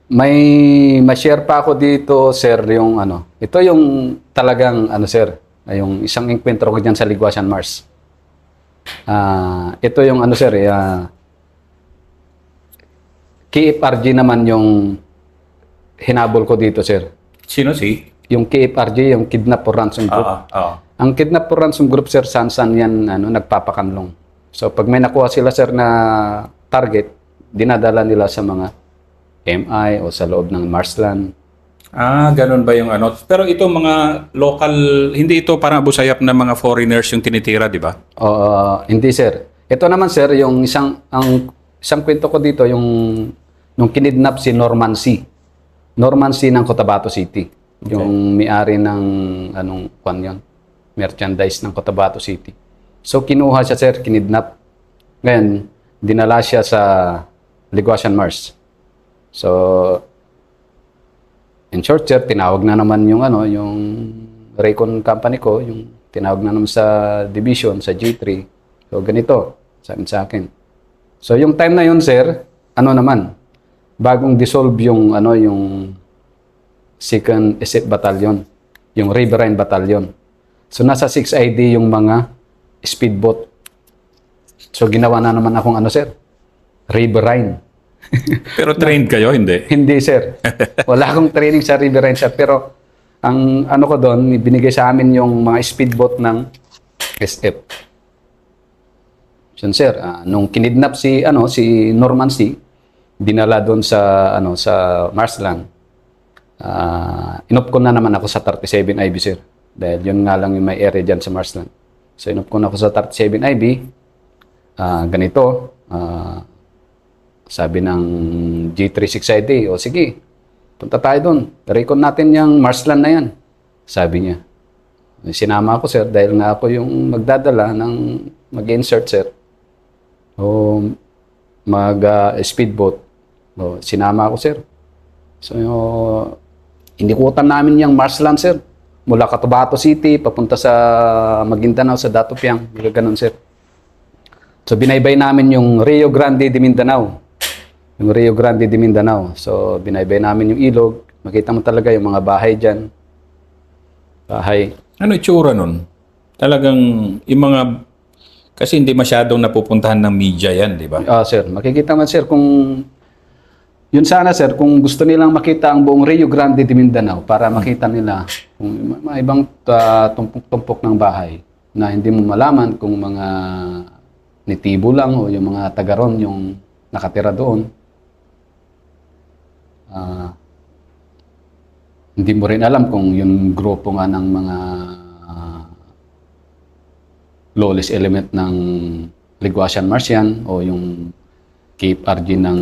May ma-share pa ako dito, sir, yung ano. Ito yung talagang ano, sir, yung isang enkwentro ko diyan sa Liguasan, Mars. Ito yung ano, sir, KFRG naman yung hinabol ko dito, sir. Sino si? Yung KFRG, yung Kidnap for Ransom Group. Ang Kidnap for Ransom Group, sir, saan yan ano, nagpapakanlong. So, pag may nakuha sila, sir, na target, dinadala nila sa mga MI o sa loob ng Marsland. Ganun ba yung ano? Pero ito mga local, hindi ito parang Abu Sayyaf na mga foreigners yung tinitira, di ba? Hindi, sir. Ito naman, sir, yung isang kwento ko dito, yung nung kinidnap si Norman C. Norman C ng Cotabato City. Okay. Yung may-ari ng anong kwan yun? Merchandise ng Cotabato City. So, kinuha siya, sir, kinidnap. Ngayon, dinala siya sa Liguasan, Mars. So, in short, sir, tinawag na naman yung ano, yung Raycon company ko, yung tinawag na naman sa division, sa G3. So, ganito, sabi sa akin. So, yung time na yun, sir, ano naman, bagong dissolve yung ano, yung 2nd SF Battalion, yung Riverine Battalion. So, nasa 6ID yung mga speedboat. So, ginawa na naman akong ano, sir, Riverine. Pero trained kayo, hindi? Hindi, sir. Wala akong training sa Riverine, sir. Pero ang ano ko doon, binigay sa amin yung mga speedboat ng SF. So, sir, nung kinidnap si Norman C, dinala doon sa sa Marsland. Inop ko na naman ako sa 37 IB, sir. Dahil yun nga lang yung may area dyan sa Marsland. So, inop ko na ako sa 37 IB. Ganito, sabi ng G36ID, o sige, punta tayo doon. Recon natin yung Marsland na yan. Sabi niya. Sinama ako, sir, dahil nga ako yung magdadala ng mag-insert, sir. O mag-speedboat. Sinama ako, sir. So, indikutan namin yung Marsland, sir. Mula Cotabato City, papunta sa Maguindanao, sa Datopiang. Ganun, sir. So, binaybay namin yung Rio Grande de Mindanao. Yung Rio Grande de Mindanao. So, binaybay namin yung ilog. Makita mo talaga yung mga bahay dyan. Bahay. Ano itsura nun? Talagang yung mga... Kasi hindi masyadong napupuntahan ng media yan, di ba? Sir. Makikita man, sir, kung... Yun sana, sir, kung gusto nilang makita ang buong Rio Grande de Mindanao para makita nila kung mga ibang tumpok-tumpok ng bahay na hindi mo malaman kung mga nitibo lang o yung mga taga-ron yung nakatira doon. Hindi mo rin alam kung yung grupo nga ng mga lawless element ng Liguasan Marsian o yung KFRG ng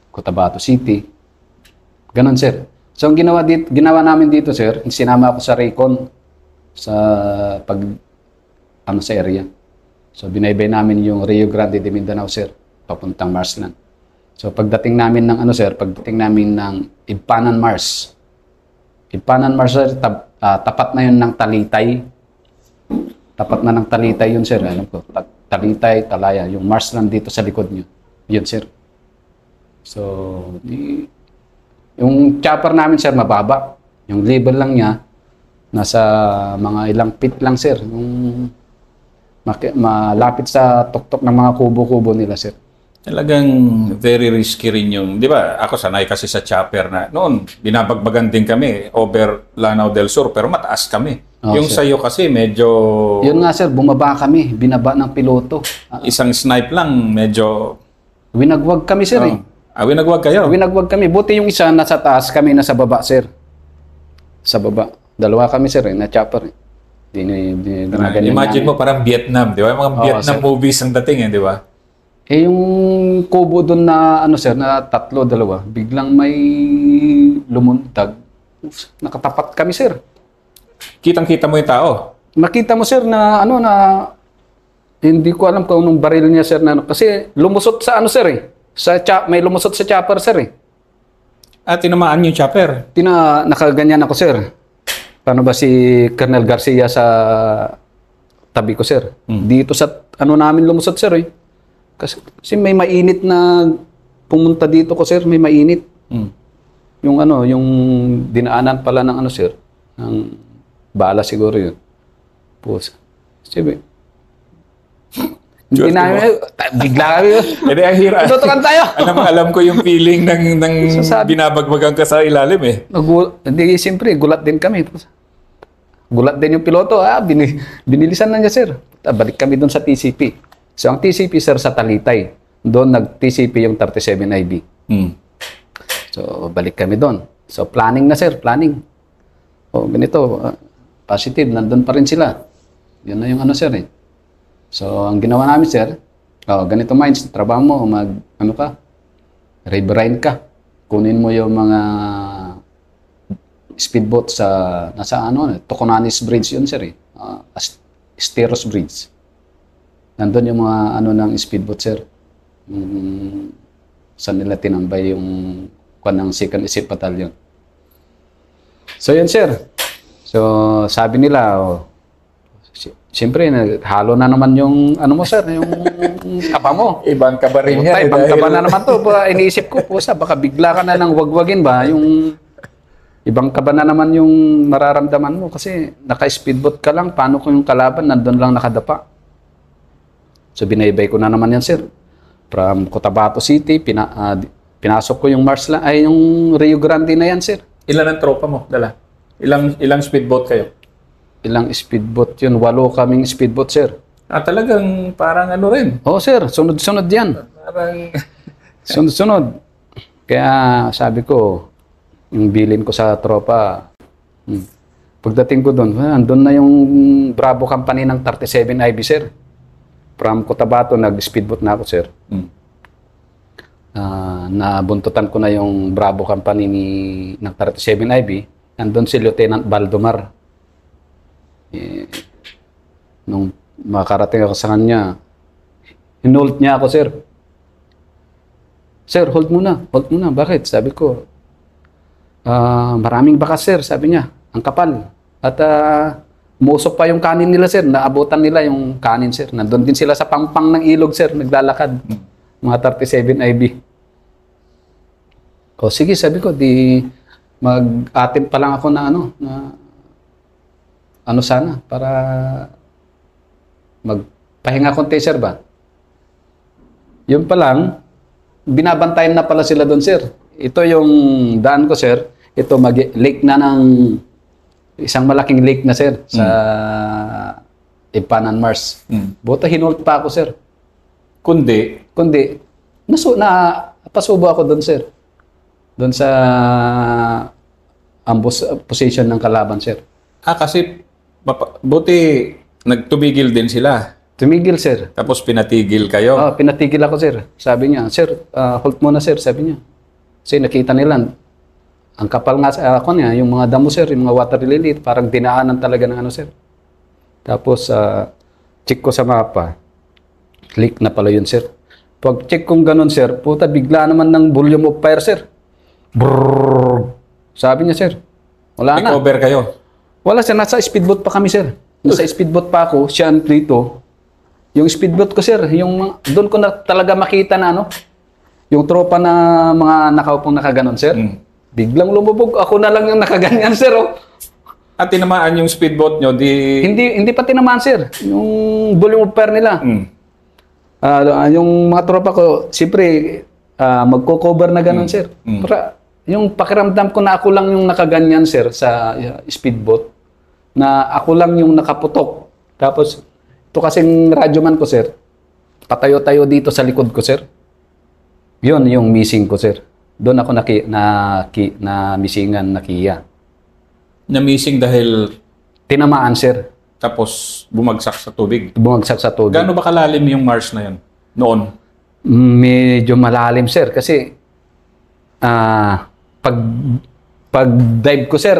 Cotabato City. Ganon, sir. So, ang ginawa namin dito, sir, sinama ako sa Raycon sa sa area. So, binaybay namin yung Rio Grande de Mindanao, sir, papuntang Marsland. So, pagdating namin ng pagdating namin ng Ibpanan Mars. Ibpanan Mars, sir, tapat na yun ng Talitay. Tapat na ng Talitay yun, sir. Alam ko, Talitay, Talaya, yung Marsland dito sa likod nyo. Yun, sir. So, yung chopper namin, sir, mababa. Yung level lang niya, nasa mga ilang feet lang, sir. Yung malapit sa tuktok ng mga kubo-kubo nila, sir. Talagang very risky rin yung, di ba, ako sanay kasi sa chopper na, noon, binabagbagan din kami over Lanao del Sur, pero mataas kami. Yung sir, sa'yo kasi medyo... Yun nga, sir, bumaba kami, binaba ng piloto. Isang snipe lang, medyo... Winagwag kami, sir, eh. Winagwag kayo? Winagwag kami. Buti yung isa nasa taas, kami nasa baba, sir. Sa baba. Dalawa kami, sir, na chopper. Imagine mo, parang Vietnam, di ba? Mga Vietnam sir, movies ang dating, di ba? Yung kubo doon na, sir, na tatlo, dalawa, biglang may lumuntag. Nakatapat kami, sir. Kitang-kita mo yung tao? Makita mo, sir, na hindi ko alam kung anong baril niya, sir, kasi lumusot sa sir, eh. May lumusot sa chopper, sir, eh. Tinamaan yung chopper? Nakaganyan ako, sir. Paano ba si Colonel Garcia sa tabi ko, sir? Dito sa namin lumusot, sir, eh. Kasi may mainit na pumunta dito ko, sir. May mainit. Yung ano, yung dinaanan pala ng ano, sir, ng bala siguro yun. Pus. Sabi, hindi namin, bigla kami yun. Hindi, ang hirap. Tutukan tayo. Alam ko yung feeling ng binabagbagan ka sa ilalim eh. Hindi, siyempre, gulat din kami. Gulat din yung piloto. Binilisan na niya, sir. Balik kami doon sa TCP. So, ang TCP, sir, sa Talitay. Doon nag-TCP yung 37IB. So, balik kami doon. So, planning na, sir. Planning. O, ganito. Positive. Nandun pa rin sila. Yun na yung ano, sir, eh. So, ang ginawa namin, sir, ganito minds, trabaho mo, riverine ka. Kunin mo yung mga speedboat sa, nasa Toconanis Bridge yun, sir, eh. Esteros Bridge. Nandun yung mga, ng speedboat, sir. Saan nila tinambay yung ng 2nd Isip Battalion. So, yun, sir. So, sabi nila, siyempre, halo na naman yung, mo, sir, yung kapa mo. Ibang kaba rin yan. Ibang kaba na naman to. Iniisip ko, baka bigla ka na ng wagwagin ba? Yung ibang kaba na naman yung mararamdaman mo. Kasi naka-speedboat ka lang. Paano kung yung kalaban nandun lang nakadapa? So, binaybay ko na naman yan, sir. From Cotabato City, pinasok ko yung yung Rio Grande na yan, sir. Ilan ang tropa mo, dala? Ilang speedboat kayo? Ilang speedboat yun? 8 kaming speedboat, sir. Talagang parang rin. Oo, sir. Sunod-sunod yan. Parang... Sunod-sunod. Kaya sabi ko, yung bilin ko sa tropa, pagdating ko doon, andun na yung Bravo Company ng 37IB, sir. From Cotabato, nag-speedboat na ako, sir. Nabuntutan ko na yung Bravo Company ng 37IB. Andun si Lieutenant Baldomar. Nung makarating ako sa kanya, hinold niya ako, sir. Sir, hold muna. Hold muna. Bakit? Sabi ko, maraming bakas, sir. Sabi niya, ang kapal. At umusok pa yung kanin nila, sir. Naabutan nila yung kanin, sir. Nandun din sila sa pangpang ng ilog, sir. Naglalakad. Mga 37IB. O sige, sabi ko, mag-attempt pa lang ako na sana, para magpahinga konti, sir ba? Yun pa lang, binabantayan na pala sila doon, sir. Ito yung daan ko, sir. Ito, lake na ng, isang malaking lake na, sir, sa Ipanan Mars. Buta, hinold pa ako, sir. Kundi, napasubo ako doon, sir. Doon sa ambush position ng kalaban, sir. kasi buti nagtumigil din sila. Tumigil, sir. Tapos pinatigil kayo. Pinatigil ako, sir. Sabi niya, sir, hold muna, sir, sabi niya. Kasi nakita nila, ang kapal nga ako niya, yung mga damo, sir, yung mga water lily, parang dinaanan talaga ng sir. Tapos, check ko sa mapa, click na pala yun, sir. Pag check kong ganun, sir, puta, bigla naman ng volume of fire, sir. Brrrr. Sabi niya, sir, wala na. Take-over kayo? Wala, sir. Nasa speedboat pa kami, sir. Nasa speedboat pa ako, siya dito. Yung speedboat ko, sir, doon ko na talaga makita na yung tropa na mga nakaupong nakaganon, sir. Biglang lumubog. Ako na lang yung nakaganyan, sir. At tinamaan yung speedboat nyo, Hindi pa tinamaan, sir. Yung volume of fire nila. Yung mga tropa ko, siyempre, magko-cover na ganon, sir. Para, yung pakiramdam ko na ako lang yung nakaganyan, sir, sa speedboat, na ako lang yung nakaputok. Tapos, ito kasing radyoman ko, sir, patayo-tayo dito sa likod ko, sir. Yun yung missing ko, sir. Doon ako na-missingan, nakiya. Na-missing dahil... Tinamaan, sir. Tapos, bumagsak sa tubig. Bumagsak sa tubig. Gaano ba kalalim yung Mars na yun? Noon? Medyo malalim, sir. Kasi, pag dive ko, sir,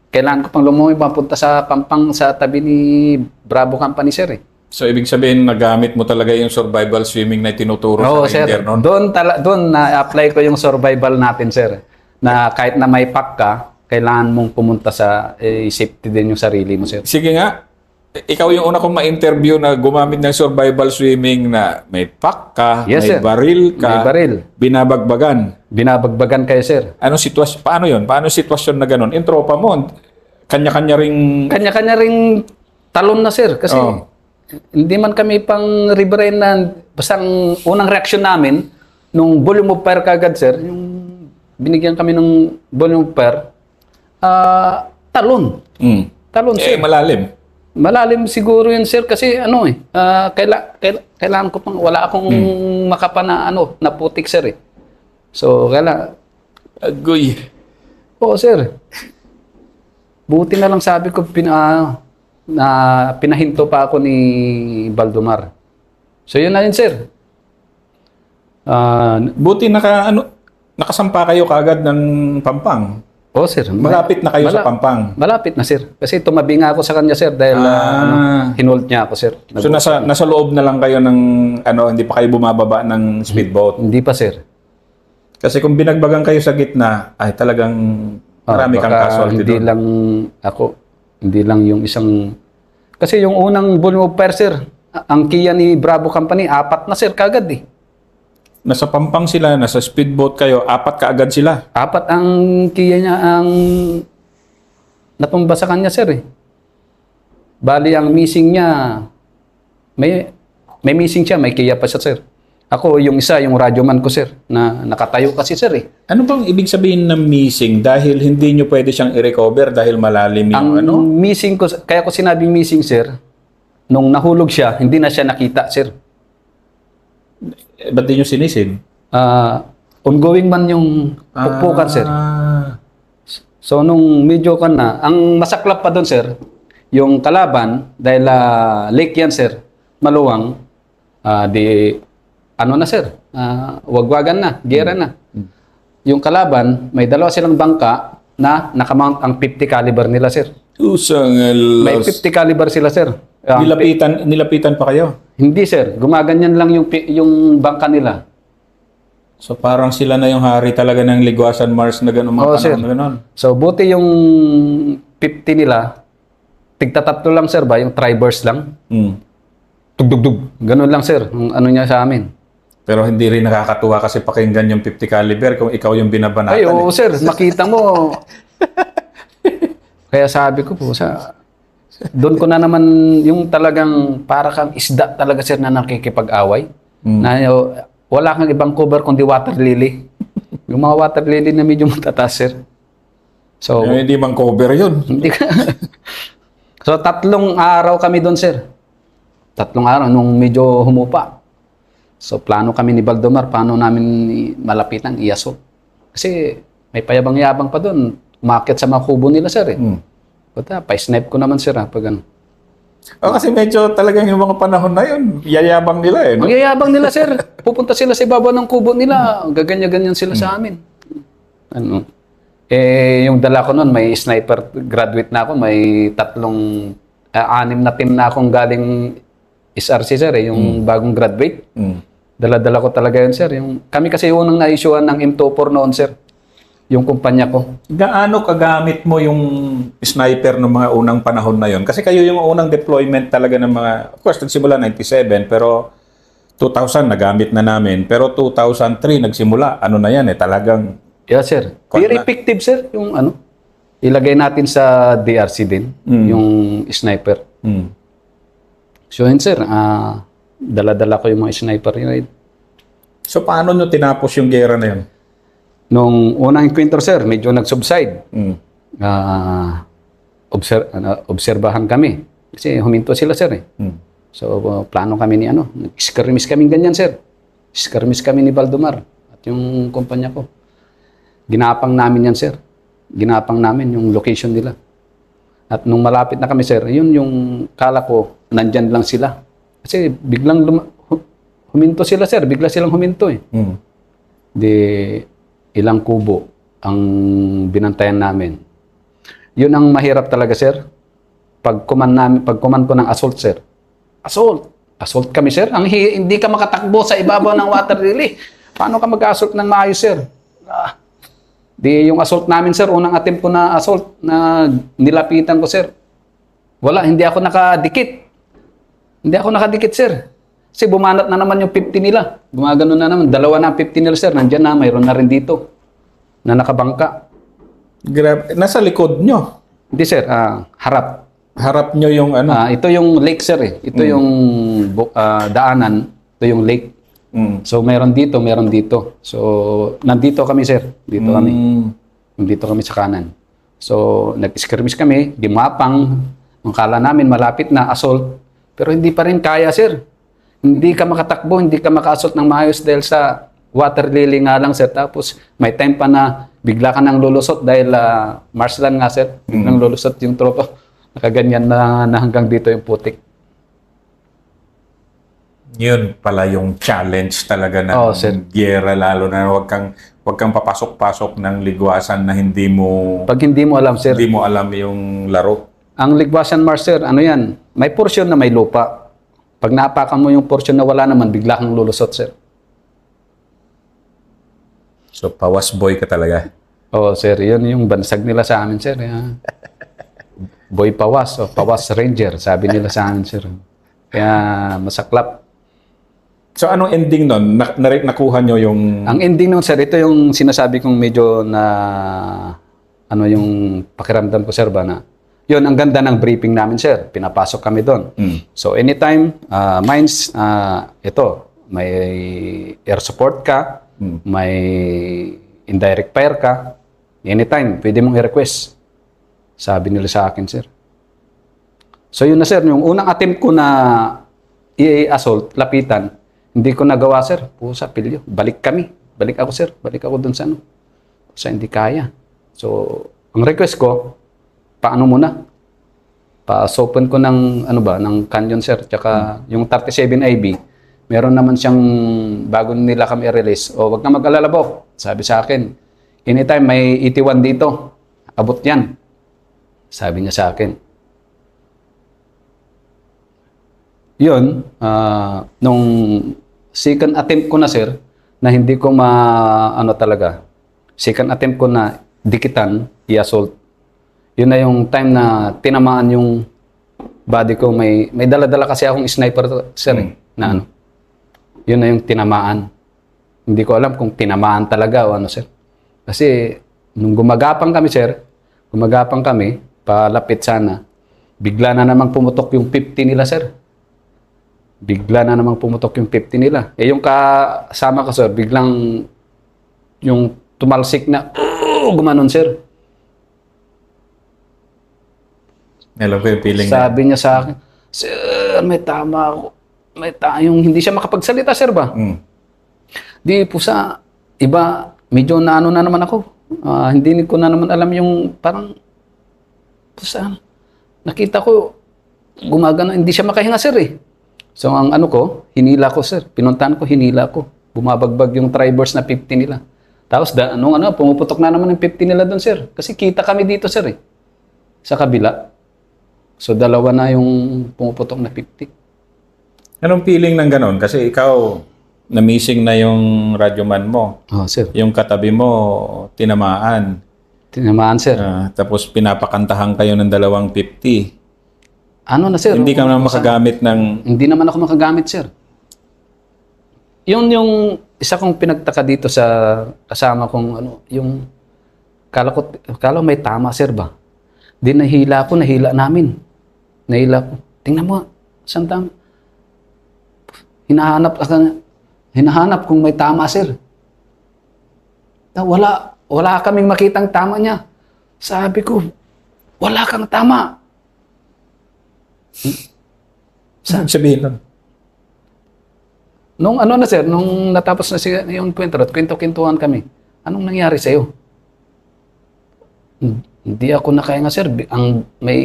kailangan ko pang lumungoy papunta sa pampang sa tabi ni Bravo Company, sir. So, ibig sabihin, nagamit mo talaga yung survival swimming na tinuturo sa Ranger noon? Doon na-apply ko yung survival natin, sir. Na kahit na may pack ka, kailangan mong pumunta sa safety din yung sarili mo, sir. Sige nga. ikaw yung una kong ma-interview na gumamit ng survival swimming na may pack ka, Yes, may sir. baril ka, May baril. binabagbagan. Binabagbagan kayo, sir. Anong sitwasyon? Paano yun? Paano yung sitwasyon na ganun? Yung tropa mo, kanya-kanya ring... Kanya-kanya ring talon na, sir. Kasi Oh. hindi man kami pang ribrain na basta ang unang reaksyon namin nung volume of fire kagad, sir, yung binigyan kami ng volume of fire, talon. Talon, sir. Malalim. Malalim siguro yun, sir, kasi ano kailangan ko pang, wala akong makapana, na putik, sir, eh. So, Agoy. oo, sir. Buti na lang sabi ko, na pinahinto pa ako ni Baldomar. So, yun na yun, sir. Buti nakasampa kayo kagad ng Pampang. Oo, sir. Malapit na kayo sa Pampang. Malapit na, sir. Kasi tumabi nga ako sa kanya, sir, dahil hinold niya ako, sir. So nasa loob na lang kayo ng hindi pa kayo bumababa ng speedboat. Hindi pa, sir. Kasi kung binagbagan kayo sa gitna, ay talagang marami kang Baka casualty hindi doon. lang ako, hindi lang yung isang... Kasi yung unang volume of fire, sir, ang Kia ni Bravo Company, 4 na, sir, kagad, eh. Nasa Pampang sila, nasa speedboat kayo, 4 kaagad sila. 4 ang Kia niya, ang natumba sa kanya, sir, eh. Bali, ang missing niya, may missing siya, may Kia pa siya, sir. Ako, yung isa, yung radyoman ko, sir, na nakatayo kasi, sir, eh. Ano bang ibig sabihin ng missing? Dahil hindi nyo pwede siyang i-recover dahil malalim yung Ang missing ko, kaya ko sinabing missing, sir, nung nahulog siya, hindi na siya nakita, sir. Ba't di nyo sinisid? Ongoing man yung pukpukan, sir. So, nung medyo ka na, ang masaklap pa doon, sir, yung kalaban, dahil lake yan, sir, maluwang, na, sir, wagwagan na, gera na. Yung kalaban, may 2 silang bangka na nakamount ang 50 caliber nila, sir. May 50 caliber sila, sir. Nilapitan pa kayo? Hindi, sir. Gumaganyan lang yung bangka nila. So parang sila na yung hari talaga ng Ligwasan Mars na gano'n mga Oo, sir. panahon na gano'n. So, buti yung 50 nila, tigtatatlo lang, sir, ba? Yung tri-burst lang. Tugdugdug. Ganun lang, sir. Ang ano niya sa amin. Pero hindi rin nakakatuwa kasi pakinggan yung 50 caliber kung ikaw yung binabanatan. Ay, oo, sir. Makita mo. Kaya sabi ko po, doon ko na naman yung talagang para kang isda talaga, sir, na nakikipag-away. Na wala kang ibang cover kundi water lily. Yung mga water lily na medyo matataas, sir. So, hindi mang cover yun. hindi ka. So, 3 araw kami doon, sir. 3 araw nung medyo humupa. So, plano kami ni Baldomar, paano namin malapitan, i-assault. Kasi may payabang-yabang pa doon. Umakyat sa mga kubo nila, sir, eh. Pa-snipe ko naman, sir, pag ano. Kasi medyo talagang yung mga panahon na yun, yayabang nila eh. No? Magyayabang nila, sir. Pupunta sila sa ibabaw ng kubo nila. Gaganyan-ganyan sila sa amin. Yung dala ko noon, may sniper graduate na ako. May 6 na team na akong galing SRC, sir. Yung bagong graduate. Dala-dala ko talaga yun, sir. Kami kasi yung unang na-issuean ng M24 noon, sir. Yung kumpanya ko. Gaano kagamit mo yung sniper ng mga unang panahon na yon? Kasi kayo yung unang deployment talaga ng mga, of course, nagsimula 97, pero 2000 nagamit na namin. Pero 2003 nagsimula, ano na yan talagang... Yeah, sir. Very effective, sir. Yung ilagay natin sa DRC din, yung sniper. So yun, sir, dala-dala ko yung mga sniper yun. So paano nyo tinapos yung gera na yun? Nung unang encounter, sir, medyo nag-subside. Obserbahan kami. Kasi huminto sila, sir, eh. So, plano kami ni skirmish kami ganyan, sir. Skirmish kami ni Baldomar at yung kumpanya ko. Ginapang namin yan, sir. Ginapang namin yung location nila. At nung malapit na kami, sir, yun yung kala ko, nandyan lang sila. Kasi biglang huminto sila, sir. Bigla silang huminto, eh. Ilang kubo ang binantayan namin. Yun ang mahirap talaga, sir. Pag command ko ng assault, sir. Assault kami, sir. Hindi ka makatakbo sa ibabaw ng water lily. Paano ka mag-assault ng maayos, sir? Yung assault namin, sir, unang attempt ko na assault na nilapitan ko, sir. Wala, hindi ako nakadikit. Hindi ako nakadikit, sir. Kasi bumanat na naman yung 50 nila. Gumagano na naman. Dalawa na ang 50 nila, sir. Nandiyan na, mayroon na rin dito. Na nakabangka. Grabe. Nasa likod nyo. Hindi, sir. Harap. Harap nyo yung ano. Ito yung lake, sir. Ito yung daanan. Ito yung lake. So, meron dito, meron dito. So, nandito kami, sir. Dito kami. Nandito kami sa kanan. So, nag-skirmish kami. Gimapang. Ang kala namin malapit na assault. Pero hindi pa rin kaya, sir. Hindi ka makatakbo, hindi ka maka-assault ng maayos dahil sa water lily nga lang, sir. Tapos, may time pa na bigla ka nang lulusot dahil marshland nga, sir. Biglang lulusot yung tropa. Nakaganyan na hanggang dito yung putik. Yun pala yung challenge talaga ng giyera, lalo na wag kang papasok-pasok ng ligwasan na hindi mo alam, sir. Hindi mo alam yung laro. Ang ligwasan, master, ano yan? May portion na may lupa. Pag naapakan mo yung portion na wala naman, bigla kang lulusot, sir. So, pawas boy ka talaga. Oo, sir. Yun yung bansag nila sa amin, sir. Boy pawas o pawas ranger, sabi nila sa amin, sir. Kaya masaklap. So, anong ending nun? Nakuha nyo yung... Ang ending nun, sir, ito yung sinasabi kong medyo na... Ano yung pakiramdam ko, sir, ba na... Yun, ang ganda ng briefing namin, sir. Pinapasok kami doon. So, anytime, mines, ito, may air support ka, may indirect fire ka, anytime, pwede mong i-request. Sabi nila sa akin, sir. So, yun na, sir. Yung unang attempt ko na i-assault, lapitan, hindi ko nagawa, sir. Pusa, pilyo. Balik kami. Balik ako, sir. Balik ako doon sa ano. Pusa, hindi kaya. So, ang request ko, paano muna? Pa-open ko ng ano ba, ng canyon, sir. Tsaka yung 37 IB, meron naman siyang bago nila kami i-release. O wag ka mag-alala, Bok. Sabi sa akin, anytime may 81 dito, abot yan. Sabi niya sa akin. Yun, nung second attempt ko na, sir, na hindi ko second attempt ko na dikitan, i-assault. Yun na yung time na tinamaan yung body ko. May dala-dala kasi akong sniper, sir, na ano. Yun na yung tinamaan. Hindi ko alam kung tinamaan talaga o ano, sir. Kasi nung gumagapang kami, sir, palapit sana, bigla na namang pumutok yung 50 nila, sir. Bigla na namang pumutok yung 50 nila. Yung kasama ko, sir, biglang yung tumalsik na, gumanon, sir. Alam ko yung feeling Sabi niya sa akin, sir, may tama ako. Yung hindi siya makapagsalita, sir ba? Di po sa iba, medyo naano na naman ako. Hindi ko na naman alam yung parang, pusa, nakita ko, gumagana, hindi siya makahinga, sir eh. So ang ano ko, hinila ko, sir. Pinuntahan ko, hinila ko. Bumabagbag yung tribers na 50 nila. Tapos pumuputok na naman yung 50 nila doon, sir. Kasi kita kami dito, sir eh. Sa kabila. So, dalawa na yung pumuputok na 50. Anong feeling ng ganon? Kasi ikaw, na-missing na yung radyoman mo. Oh, sir. Yung katabi mo, tinamaan. Tinamaan, sir. Tapos pinapakantahan kayo ng 250. Ano na, sir? Hindi ka naman makagamit ng... Hindi naman ako makagamit, sir. Yun yung isa kong pinagtaka dito sa kasama kong ano, yung kala may tama, sir ba? Di nahila namin. Nahila ko. Tingnan mo, saan tama? Hinahanap kung may tama, sir. Wala kaming makitang tama niya. Sabi ko, wala kang tama. Saan sabihin nun? Nung sir, nung natapos na yung kwento-kwentuhan kami, anong nangyari sa'yo? Hindi ako nakahinga, sir. May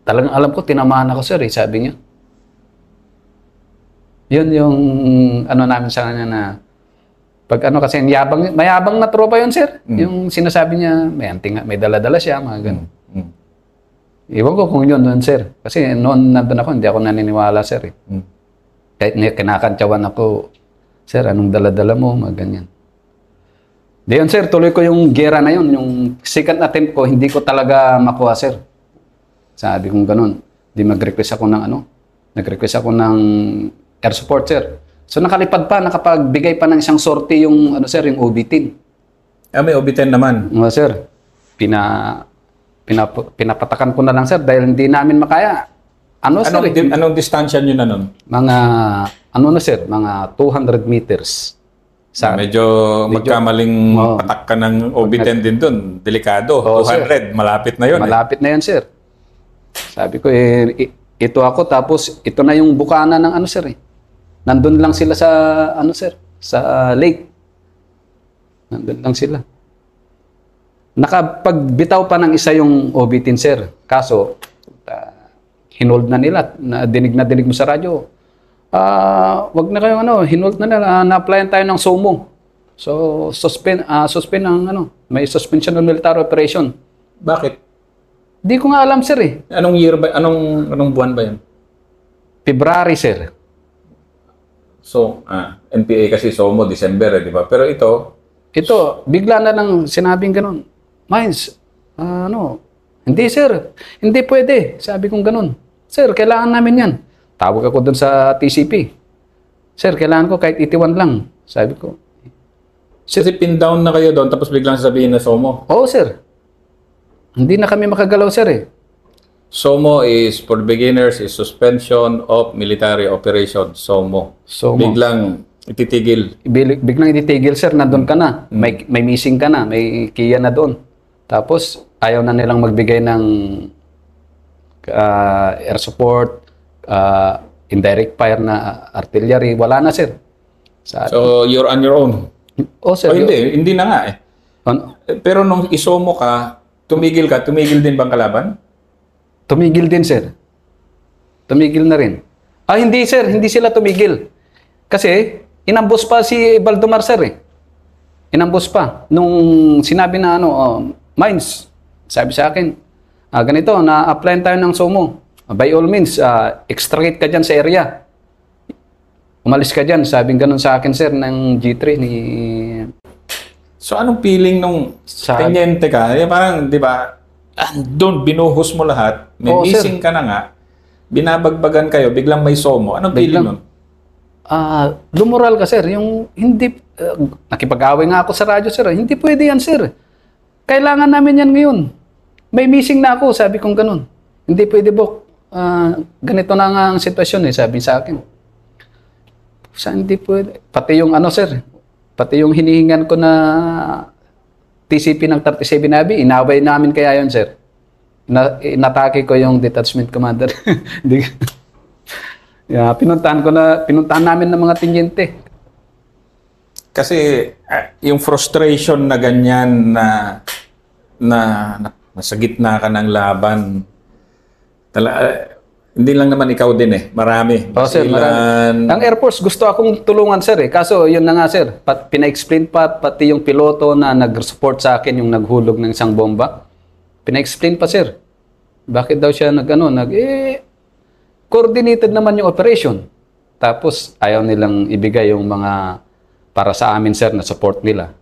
talagang alam ko, tinamaan ako, sir, sabi niya. Yun yung namin sa kanya na pag kasi mayabang na tropa yun, sir. Yung sinasabi niya, may dala-dala siya, mga ganun. Iwan ko kung yun, sir. Kasi noon nandun ako, hindi ako naniniwala, sir. Kahit kinakantsawan ako, sir, anong dala-dala mo, mga ganyan. Diyon, sir, tuloy ko yung gera na yun. Yung second attempt ko, hindi ko talaga makuha, sir. Sabi kong ganun. Di mag-request ako ng nag-request ako ng air support, sir. So nakalipad pa, nakapagbigay pa ng isang sortie yung, sir, yung OB10. May OB10 naman. Sir, pinapatakan ko na lang, sir, dahil hindi namin makaya. Anong distansya nyo na nun? Mga, sir, mga 200 meters. Medyo magkamaling patak ka ng OB10 din dun. Delikado. 200, malapit na yun. Malapit na yan, sir. Sabi ko, ito ako, tapos ito na yung bukana ng sir, Nandun lang sila sa, sir, sa lake. Nandun lang sila. Nakapagbitaw pa ng isa yung OB10, sir. Kaso, hinold na nila. Dinig mo sa radyo. Wag na kayo, hinold na nila. Na-applyan tayo ng SOMO. So, suspend ang, may suspension of military operation. Bakit? Di ko nga alam, sir, Anong year ba? Anong buwan ba yan? February, sir. So, NPA kasi SOMO, December, di ba? Pero ito, bigla na lang sinabing ganun. Mines, hindi, sir. Hindi pwede. Sabi kong ganun. Sir, kailangan namin yan. Tawag ako dun sa TCP. Sir, kailangan ko kahit 81 lang. Sabi ko. Kasi pin down na kayo doon, tapos biglang sasabihin na SOMO. Oo, sir. Hindi na kami makagalaw, sir, SOMO is, for beginners, is suspension of military operation. SOMO. Biglang ititigil. Biglang ititigil, sir. Nandun ka na. May missing ka na. May kiya na doon. Tapos, ayaw na nilang magbigay ng air support, indirect fire na artillery. Wala na, sir. So, you're on your own? Oh, sir. Hindi na nga Pero nung isomo ka, tumigil din bang kalaban? Tumigil din, sir. Tumigil na rin. Hindi, sir. Hindi sila tumigil. Kasi, inambos pa si Baldomar, sir, Inambos pa. Nung sinabi na, Mines, sabi sa akin, ganito, na-applyan tayo ng SOMO. By all means, extricate ka dyan sa area. Umalis ka dyan. Sabing ganun sa akin, sir, ng G3 ni... So, anong feeling nung tenyente ka? Parang, di ba, doon binuhos mo lahat, may missing ka na nga, binabagbagan kayo, biglang may SOMO. Anong feeling nun? Lumoral ka, sir. Yung hindi, nakipag-away nga ako sa radyo, sir. Hindi pwede yan, sir. Kailangan namin yan ngayon. May missing na ako, sabi kong ganun. Hindi pwede, Bok. Ganito na nga ang sitwasyon, sabi sa akin. Hindi pwede. Pati yung sir, pati yung hinihingan ko na TCP ng 37 Nabi, inaway namin kaya yun, sir. Inatake ko yung detachment commander. Pinuntahan namin ng mga tenyente. Kasi yung frustration na ganyan na nasa gitna ka ng laban, hindi lang naman ikaw din marami. Sir, marami. Ang Air Force gusto akong tulungan, sir, Kaso yun na nga, sir. Pina-explain pati yung piloto na nag-support sa akin yung naghulog ng isang bomba. Pina-explain pa, sir. Bakit daw siya coordinated naman yung operation. Tapos ayaw nilang ibigay yung mga para sa amin, sir, na support nila.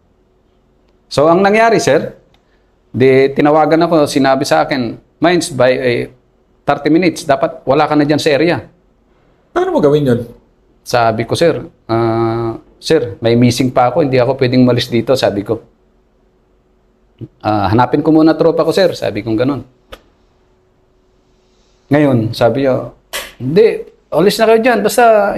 So ang nangyari, sir, tinawagan ako, sinabi sa akin, Mines, by 30 minutes, dapat wala ka na dyan sa area. Paano mo gawin yun? Sabi ko, sir, sir, may missing pa ako, hindi ako pwedeng malis dito, sabi ko. Hanapin ko muna tropa ko, sir, sabi kong ganun. Ngayon, sabi niya, hindi, alis na kayo dyan, basta,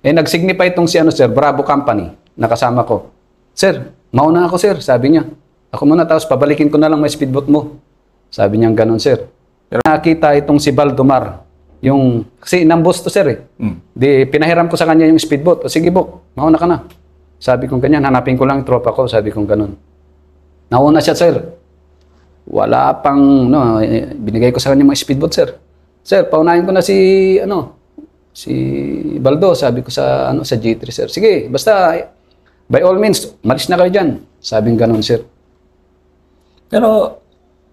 nag-signify itong sir, Bravo Company, nakasama ko. Sir, mauna ako, sir, sabi niya. Ako muna, tapos pabalikin ko na lang may speedboat mo. Sabi niya ganun, sir. Pero nakita itong si Baldomar, kasi inambos to, sir, pinahiram ko sa kanya yung speedboat. O sige, Bok, mauna ka na. Sabi kong ganyan, hanapin ko lang yung tropa ko, sabi kong ganun. Nauna siya, sir. Wala pang, binigay ko sa kanya mga speedboat, sir. Sir, paunahin ko na si Baldo, sabi ko sa G3, sir. Sige, basta, by all means, malis na kayo dyan. Sabing ganun, sir. Pero,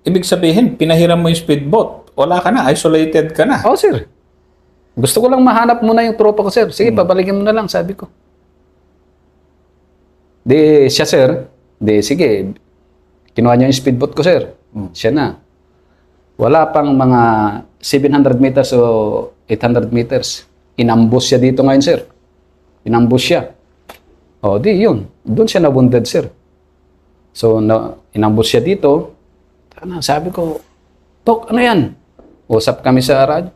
ibig sabihin, pinahiram mo yung speedboat. Wala ka na, isolated ka na. Oo, sir. Gusto ko lang mahanap muna yung tropa ko, sir. Sige, pabalikin mo na lang, sabi ko. Siya, sir. Sige, kinuha niya yung speedboat ko, sir. Siya na. Wala pang mga 700 meters o 800 meters. Inambush siya dito ngayon, sir. Inambush siya. O, di yun. Doon siya na-wounded, sir. So, inambush siya dito. Sabi ko, Tok, ano yan? Usap kami sa radyo.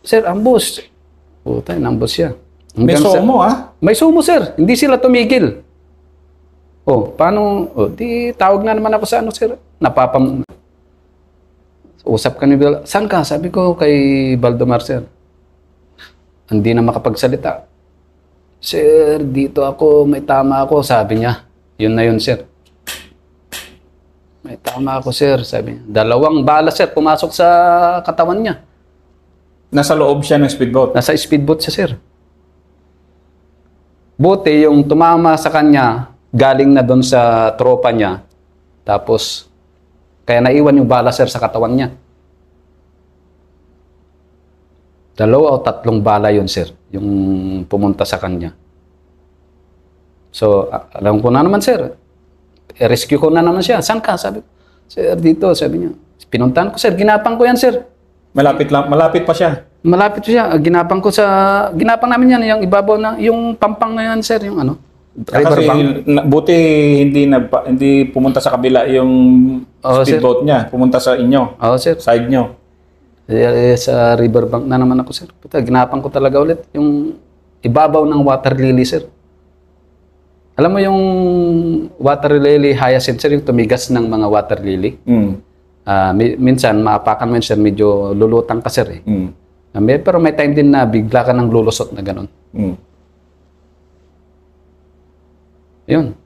Sir, ambush. Puta, inambush siya. May sumo, May sumo, sir. Hindi sila tumigil. Oh, paano? Oh, di tawag na naman ako sa ano, sir. Usap kami. Saan ka? Sabi ko kay Baldomar, sir. Hindi na makapagsalita. Sir, dito ako, may tama ako, sabi niya. Yun na yun, sir. May tama ako, sir, sabi niya. 2 bala, sir, pumasok sa katawan niya. Nasa loob siya ng speedboat? Nasa speedboat siya, sir. Buti yung tumama sa kanya, galing na doon sa tropa niya. Tapos, kaya naiwan yung bala, sir, sa katawan niya. 2 o 3 bala yun, sir, yung pumunta sa kanya. So, alam ko na naman, sir. Rescue ko na naman siya. Saan ka? Sabi ko, sir, dito, sabi niya. Pinuntahan ko, sir. Ginapang ko yan, sir. Malapit pa siya. Malapit siya. Ginapang namin yan, yung ibabaw na, yung pampang na yan, sir, yung ano. Kasi buti hindi pumunta sa kabila yung speedboat niya. Pumunta sa inyo. Oo, sir. Side nyo. Sa riverbank na naman ako, sir. Puta, ginapang ko talaga ulit yung ibabaw ng water lily, sir. Alam mo yung water lily hyacinth, sir, yung tumigas ng mga water lily? Minsan, maapakan mo yun, sir, medyo lulutang ka, sir. Pero may time din na bigla ka ng lulusot na gano'n. Yun.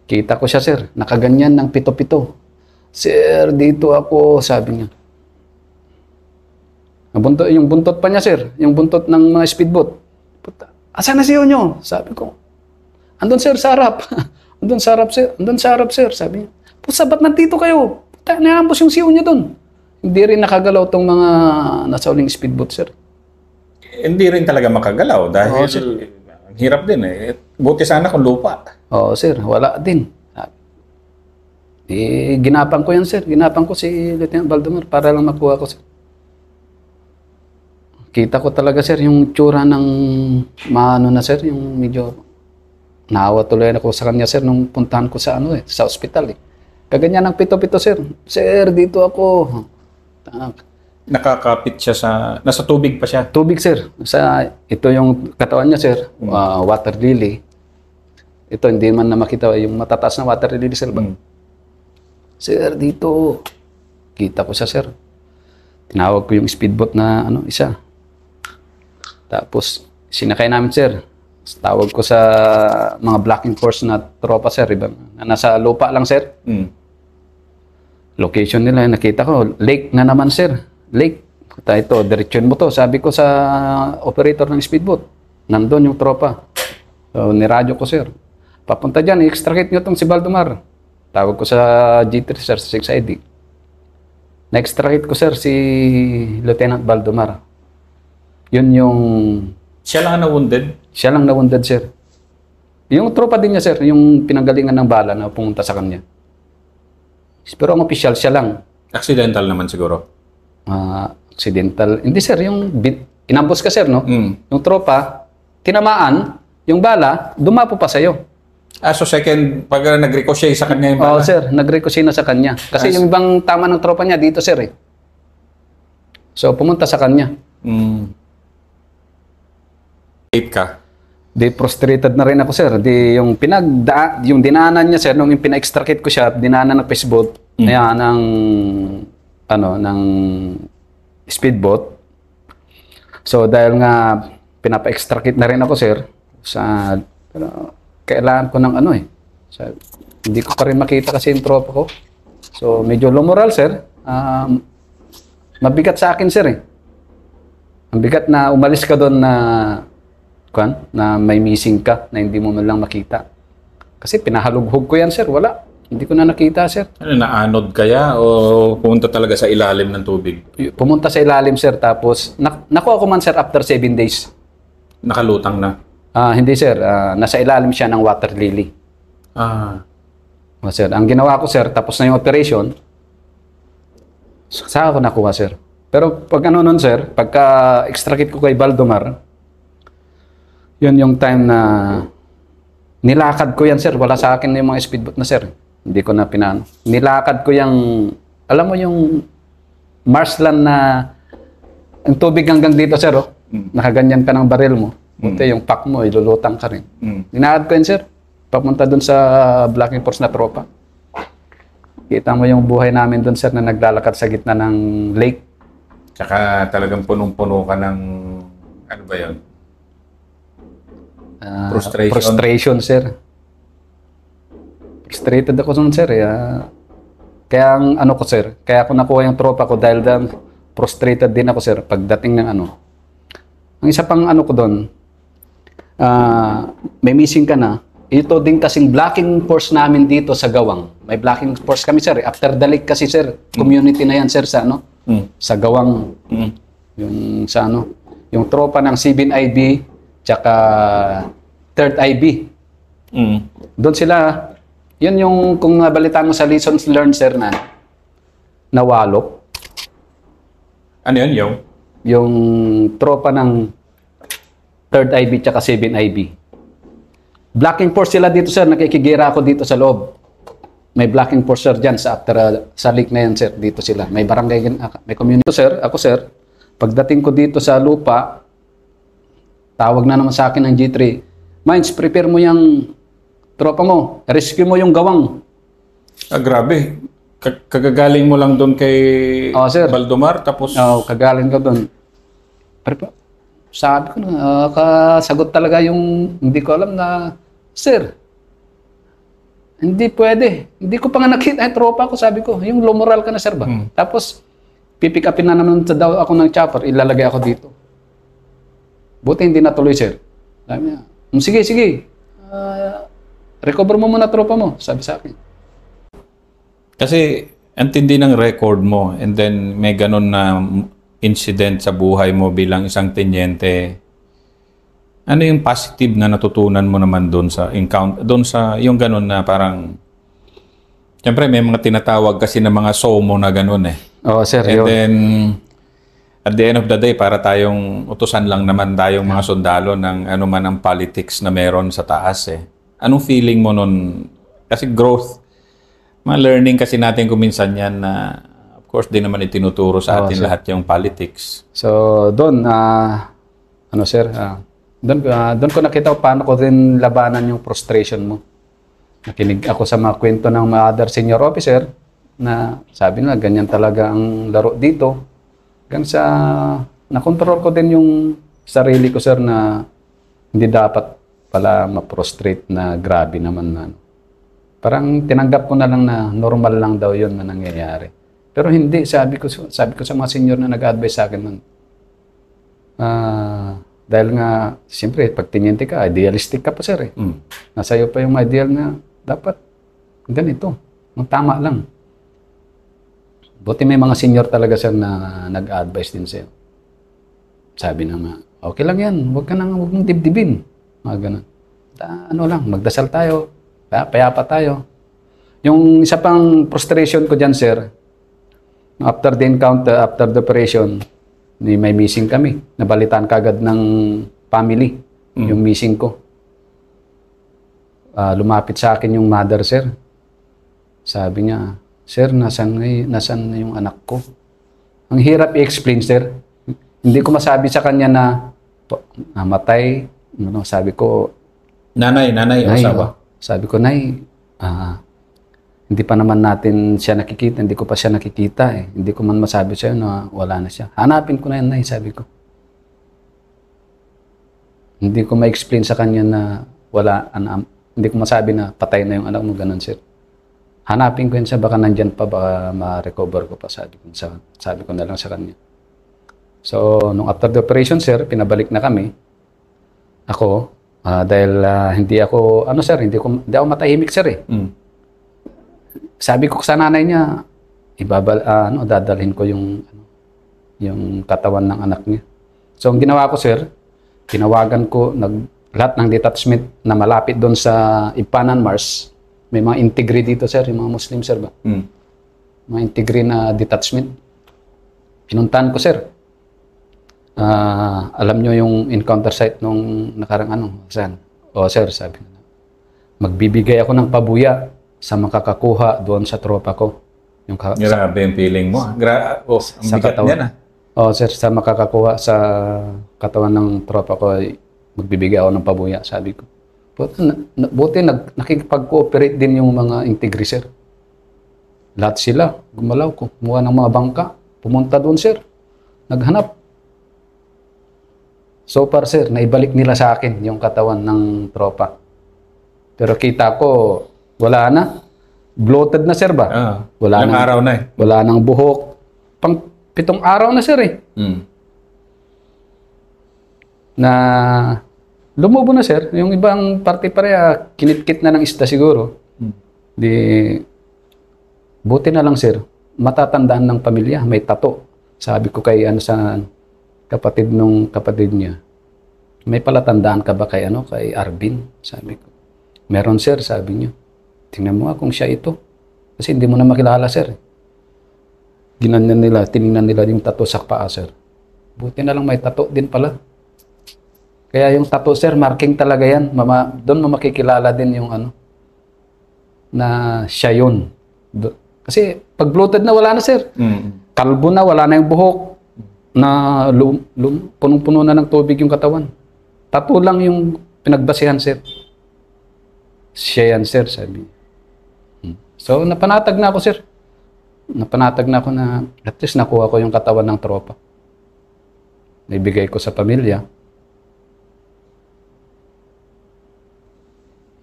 Kita ko siya, sir. Nakaganyan ng pito-pito. Sir, dito ako, sabi niya. Yung buntot pa niya, sir. Yung buntot ng mga speedboat. Puta, asan na siyo nyo? Sabi ko. Andun, sir, sa harap. Andun sa harap, sir. Andun sa harap, sir. Sabi niya. Puta, ba't nandito kayo? Puta, naambos yung siyo niya dun. Hindi rin nakagalaw tong mga nasa uling speedboat, sir. Hindi rin talaga makagalaw dahil ang hirap din eh. Buti sana kung lupa. Oo, sir. Wala din. Ginapang ko yan, sir. Ginapang ko si Lieutenant Baldomar para lang makuha ko, sir. Kita ko talaga, sir, yung tsura ng maano na, sir, yung medyo naawa tuloy ako sa kanya, sir, nung puntahan ko sa sa ospital, eh. Kaganyan ng pito-pito, sir. Sir, dito ako. Nakakapit siya nasa tubig pa siya. Tubig, sir. Ito yung katawan niya, sir. Water lily. Ito, hindi man na makita yung matataas na water lily, sir. Sir, dito. Kita ko siya, sir. Tinawag ko yung speedboat na isa. Tapos, sinakay namin, sir. Tawag ko sa mga blocking force na tropa, sir. Iba, na nasa lupa lang, sir. Location nila, nakita ko. Lake na naman, sir. Lake. Ito, diretsyon mo to. Sabi ko sa operator ng speedboat. Nandun yung tropa. So, niradyo ko, sir. Papunta dyan, i-extricate nyo itong si Baldomar. Tawag ko sa G3, sir, sa 6ID. Na-extricate ko, sir, si Lieutenant Baldomar. Yun yung... Siya lang na-wounded? Siya lang na-wounded, sir. Yung tropa din niya, sir, yung pinanggalingan ng bala na pumunta sa kanya. Pero ang official, siya lang. Accidental naman siguro? Accidental. Hindi, sir, yung inambos ka, sir, no? Yung tropa, tinamaan, yung bala, dumapo pa sa'yo. So second, pag nag-ricochet sa kanya yung bala? Oo, sir, nag-ricochet na sa kanya. Kasi yung ibang tama ng tropa niya dito, sir, eh. So, pumunta sa kanya. Ka? Di prostrated na rin ako, sir. Di yung yung dinaanan niya, sir, nung pina-extricate ko siya, dinaanan ng fishboat, ng speedboat. So dahil nga pinapa-extricate na rin ako, sir, kailangan ko ng hindi ko pa rin makita kasi yung tropa ko. So medyo lumoral, sir. Mabigat sa akin, sir, eh. Ang bigat na umalis ka doon na may missing ka, na hindi mo man lang makita. Kasi pinahalughog ko yan, sir. Wala. Hindi ko na nakita, sir. Naanod kaya o pumunta talaga sa ilalim ng tubig? Pumunta sa ilalim, sir. Tapos, nakuha ko man, sir, after 7 days. Nakalutang na? Hindi, sir. Nasa ilalim siya ng water lily. Sir. Ang ginawa ko, sir, tapos na yung operation, Saan ako nakuha, sir? Pero pag ano nun, sir, pagka extricate ko kay Baldomar, yun yung time na nilakad ko yan, sir. Wala sa akin yung mga speedboat na, sir. Hindi ko na pinano. Nilakad ko yung, alam mo yung marshland na ang tubig hanggang dito, sir, oh. Nakaganyan ka ng baril mo. Buti yung pack mo, ilulutang ka rin. Nilakad ko yan, sir. Papunta dun sa Blacking Force na tropa. Kita mo yung buhay namin dun, sir, na naglalakad sa gitna ng lake. Tsaka talagang punong-puno ka ng, ano ba yun? Frustration, sir. Frustrated ako nun, sir. Kaya ang ano ko, sir, kaya ako nakuha yung tropa ko dahil frustrated din ako, sir, pagdating ng ano. Ang isa pang ano ko doon, may missing ka na. Ito din kasing blocking force namin dito sa Gawang. May blocking force kami, sir. After the lake kasi, sir, community na yan, sir, sa ano? Sa Gawang. Yung sa ano? Yung tropa ng 7IB tsaka 3rd IB. Doon sila, yun yung kung nabalitaan mo sa lessons learned, sir, na nawalok. Ano yun, Yung tropa ng 3rd IB tsaka 7IB. Blocking force sila dito, sir. Nakikigira ako dito sa loob. May blocking force, sir, dyan sa after sa lake na yan, sir. Dito sila. May barangay, may community, sir. Ako, sir, pagdating ko dito sa lupa, tawag na naman sa akin ng G3. Mines, prepare mo yung tropa mo. Rescue mo yung Gawang. Grabe. Kagagaling mo lang doon kay sir. Baldomar, tapos... Kagaling ka doon. Sabi ko na, kasagot talaga yung, hindi ko alam na, sir, hindi pwede. Hindi ko pa nga nakita yung tropa ko, sabi ko. Yung low moral ka na, sir ba? Tapos, pipick upin na naman daw ako ng chopper, ilalagay ako dito. Buti hindi natuloy, sir. Sabi niya, sige. Recover mo muna tropa mo, sabi sa akin. Kasi, antindi ng record mo, and then may ganun na incident sa buhay mo bilang isang tenyente. Ano yung positive na natutunan mo naman doon sa encounter, doon sa yung ganun na parang, siyempre may mga tinatawag kasi na mga SOMO na ganun eh. Sir, And then, at the end of the day, para tayong utusan lang naman tayong mga sundalo ng ano man ang politics na meron sa taas eh. Anong feeling mo nun? Kasi growth, mga learning kasi natin kuminsan yan na of course, di naman itinuturo sa atin lahat yung politics. So, doon, sir, doon ko nakita paano ko din labanan yung frustration mo. Nakinig ako sa mga kwento ng mga other senior officer na sabi nila, ganyan talaga ang laro dito. Hanggang sa, nakontrol ko din yung sarili ko, sir, na hindi dapat pala ma-frustrate na grabe naman na. Parang tinanggap ko na lang na normal lang daw yun na nangyayari. Pero hindi, sabi ko sa mga senior na nag-advise sa akin nun. Dahil nga, siyempre, pag tiniente ka, idealistic ka pa, sir. Nasa iyo pa yung ideal na dapat ganito. Tama lang. Buti may mga senior talaga, sir, na nag-advise din sa'yo. Sabi na nga, okay lang yan. Huwag mong dibdibin. Mga ganun. Ano lang, magdasal tayo. Payapa tayo. Yung isa pang frustration ko dyan, sir, after the encounter, after the operation, may missing kami. Nabalitaan kagad ng family, yung missing ko. Lumapit sa akin yung mother, sir. Sabi niya, sir, nasan na yung anak ko? Ang hirap i-explain, sir. Hindi ko masabi sa kanya na namatay. Sabi ko, Nanay, asawa. Sabi ko, Nay, hindi pa naman natin siya nakikita. Hindi ko pa siya nakikita eh. Hindi ko man masabi sa'yo na wala na siya. Hanapin ko na yan, Nay, sabi ko. Hindi ko ma-explain sa kanya na wala, hindi ko masabi na patay na yung anak mo, ganun, sir. Hanapin ko yan siya, baka nandyan pa, baka ma-recover ko pa, sabi ko na lang sa kanya. So, nung after the operation, sir, pinabalik na kami. Ako, dahil hindi ako matahimik, sir eh. Sabi ko sa nanay niya, dadalhin ko yung katawan ng anak niya. So, ang ginawa ko, sir, tinawagan ko lahat ng detachment na malapit doon sa Ipanan Mars. May mga integri dito, sir, yung mga Muslim, sir ba? Mga integri na detachment. Pinuntahan ko, sir. Alam nyo yung encounter site nung nakarang saan? O, sir, sabi ko. Magbibigay ako ng pabuya sa makakakuha doon sa tropa ko. Grabe yung feeling mo. Ang sa bigat katawan. niyan ah. O, sir, sa makakakuha sa katawan ng tropa ko, magbibigay ako ng pabuya, sabi ko. Buti nakikipag-cooperate din yung mga integri, sir. Lahat sila, gumalaw ko, kumuha ng mga bangka, pumunta doon, sir. Naghanap. So far, sir, naibalik nila sa akin yung katawan ng tropa. Pero kita ko, wala na. Bloated na, sir ba? Wala Ilang araw na eh. Wala nang buhok. 7 araw na, sir eh. Na lumubo na, sir. Yung ibang parte pareha, kinitkit na ng isda siguro. Di, buti na lang, sir. Matatandaan ng pamilya. May tato. Sabi ko kay sa kapatid niya. May palatandaan ka ba kay kay Arvin? Sabi ko. Meron, sir, sabi niya. Tingnan mo kung siya ito. Kasi hindi mo na makilala, sir. Ginanyan nila, tiningnan nila yung tato sa paa, sir. Buti na lang may tato din pala. Kaya yung tato, sir, marking talaga yan. Doon mo makikilala din yung na siya yun. Kasi pag bloated na, wala na, sir. Kalbo na, wala na yung buhok. Na punong-puno na ng tubig yung katawan. Tato lang yung pinagbasihan, sir. Siya yan, sir, sabi. So, napanatag na ako, sir. Napanatag na ako na at least nakuha ko yung katawan ng tropa. Naibigay ko sa pamilya.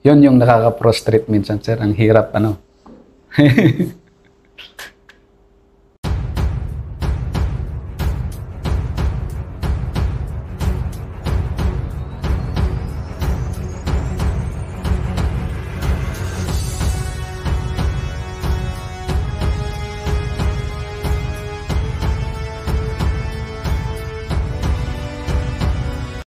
Yun yung nakaka-prostrate minsan, sir. Ang hirap,